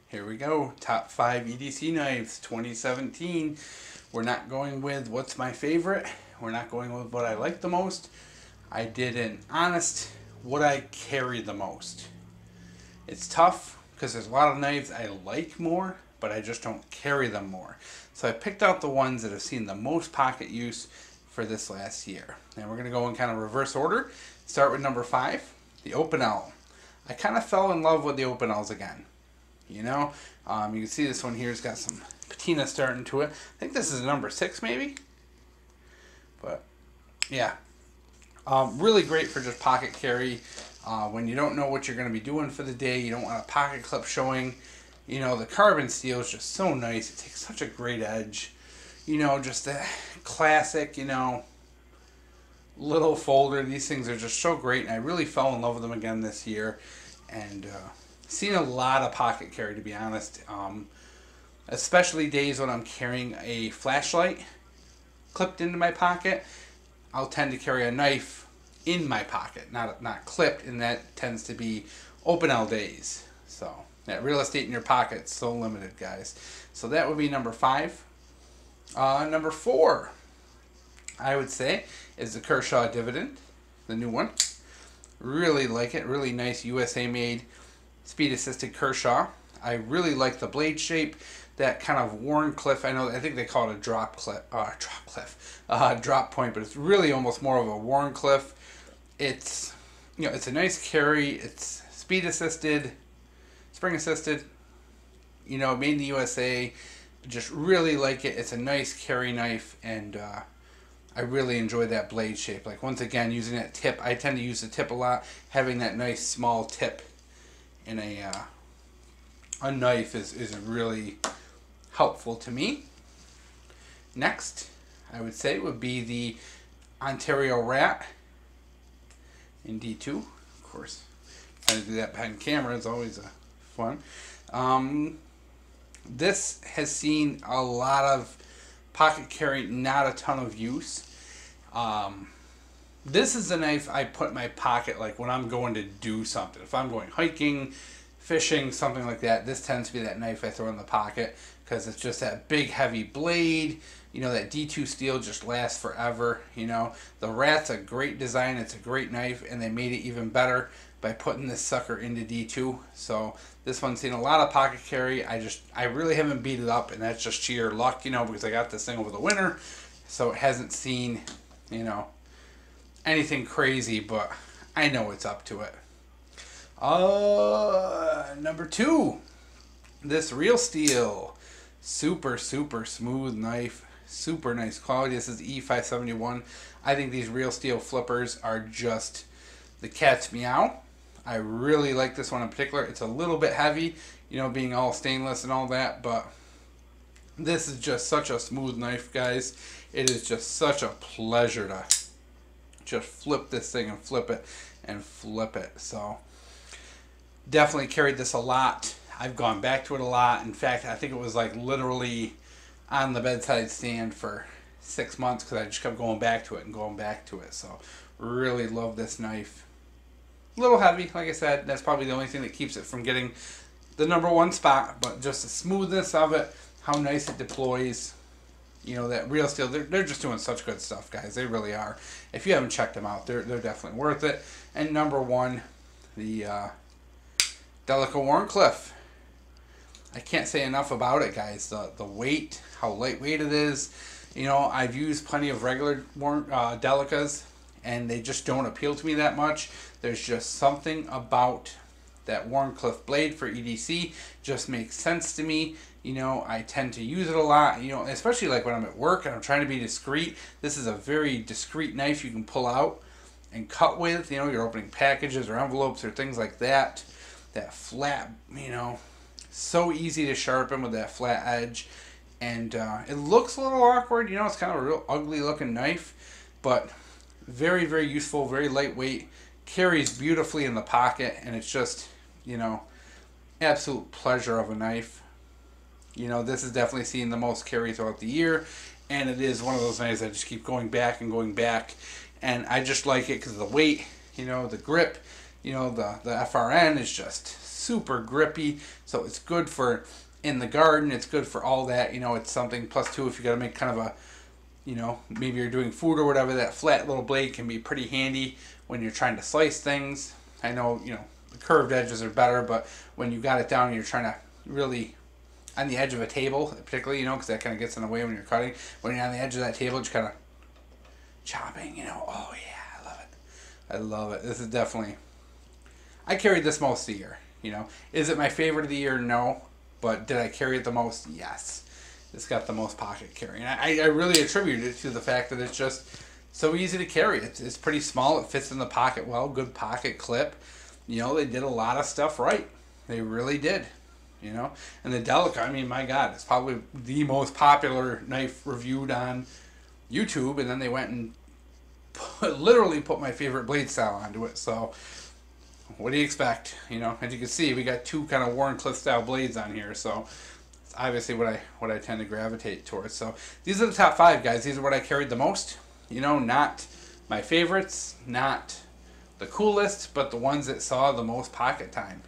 Here we go. Top 5 EDC knives 2017. We're not going with what's my favorite. We're not going with what I like the most. I did an honest what I carry the most. It's tough because there's a lot of knives I like more, but I just don't carry them more. So I picked out the ones that have seen the most pocket use for this last year. And we're going to go in kind of reverse order. Start with number 5, the Open L. I kind of fell in love with the Open L's again. You know, you can see this one here has got some patina starting to it. I think this is number 6 maybe. But yeah, really great for just pocket carry. When you don't know what you're going to be doing for the day, you don't want a pocket clip showing. You know, the carbon steel is just so nice. It takes such a great edge. You know, just the classic, you know, little folder. These things are just so great. And I really fell in love with them again this year. And seen a lot of pocket carry, to be honest. Especially days when I'm carrying a flashlight clipped into my pocket. I'll tend to carry a knife in my pocket, not clipped, and that tends to be Open L days. So that real estate in your pocket is so limited, guys. So that would be number 5. Number 4, I would say, is the Kershaw Dividend, the new one. Really like it. Really nice USA made speed assisted Kershaw. I really like the blade shape, that kind of Wharncliffe. I think they call it a drop point, but it's really almost more of a Wharncliffe. It's, you know, it's a nice carry. It's speed assisted, spring assisted. You know, made in the USA. Just really like it. It's a nice carry knife, and I really enjoy that blade shape. Like, once again, using that tip, I tend to use the tip a lot. Having that nice small tip in a knife is really helpful to me. Next, I would say, would be the Ontario Rat in D2. Of course, trying to do that behind camera is always fun. This has seen a lot of pocket carry, not a ton of use. This is the knife I put in my pocket like when I'm going to do something. If I'm going hiking, fishing, something like that, this tends to be that knife I throw in the pocket because it's just that big heavy blade. You know, that D2 steel just lasts forever. You know, the Rat's a great design. It's a great knife, and they made it even better by putting this sucker into D2. So this one's seen a lot of pocket carry. I really haven't beat it up, and that's just sheer luck, you know, because I got this thing over the winter, so it hasn't seen, you know, anything crazy, but I know it's up to it. Number 2, this Real Steel, super smooth knife, super nice quality. This is E571. I think these Real Steel flippers are just the cat's meow. I really like this one in particular. It's a little bit heavy, you know, being all stainless and all that, but this is just such a smooth knife, guys. It is just such a pleasure to just flip this thing and flip it and flip it. So definitely carried this a lot. I've gone back to it a lot. In fact, I think it was like literally on the bedside stand for 6 months because I just kept going back to it and going back to it. So really love this knife. A little heavy, like I said. That's probably the only thing that keeps it from getting the number 1 spot, but just the smoothness of it, how nice it deploys. You know, that Real Steel, they're just doing such good stuff, guys. They really are. If you haven't checked them out, they're definitely worth it. And number 1, the Delica Wharncliffe. I can't say enough about it, guys. The weight, how lightweight it is. You know, I've used plenty of regular Delicas, and they just don't appeal to me that much. There's just something about that Wharncliffe blade for EDC just makes sense to me. You know, I tend to use it a lot, you know, especially like when I'm at work and I'm trying to be discreet. This is a very discreet knife you can pull out and cut with. You know, you're opening packages or envelopes or things like that. That flat, you know, so easy to sharpen with that flat edge. And it looks a little awkward, you know, it's kind of a real ugly looking knife, but very useful, very lightweight, carries beautifully in the pocket, and it's just, you know, absolute pleasure of a knife. You know, this is definitely seeing the most carry throughout the year, and it is one of those knives I just keep going back and going back, and I just like it because of the weight, you know, the grip, you know, the FRN is just super grippy, so it's good for in the garden. It's good for all that. You know, it's something plus two if you got to make kind of a, you know, maybe you're doing food or whatever. That flat little blade can be pretty handy when you're trying to slice things. I know, you know, the curved edges are better, but when you got it down and you're trying to really on the edge of a table, particularly, you know, because that kind of gets in the way when you're cutting. When you're on the edge of that table, just kind of chopping, you know. Oh yeah, I love it. I love it. This is definitely. I carried this most of the year. You know, is it my favorite of the year? No, but did I carry it the most? Yes. It's got the most pocket carry, and I really attribute it to the fact that it's just so easy to carry. It's pretty small. It fits in the pocket well. Good pocket clip. You know, they did a lot of stuff right. They really did. You know, and the Delica, I mean, my God, it's probably the most popular knife reviewed on YouTube, and then they went and literally put my favorite blade style onto it. So, what do you expect? You know, as you can see, we got two kind of Warncliffe style blades on here, so it's obviously what I tend to gravitate towards. So, these are the top 5, guys. These are what I carried the most. You know, not my favorites, not the coolest, but the ones that saw the most pocket time.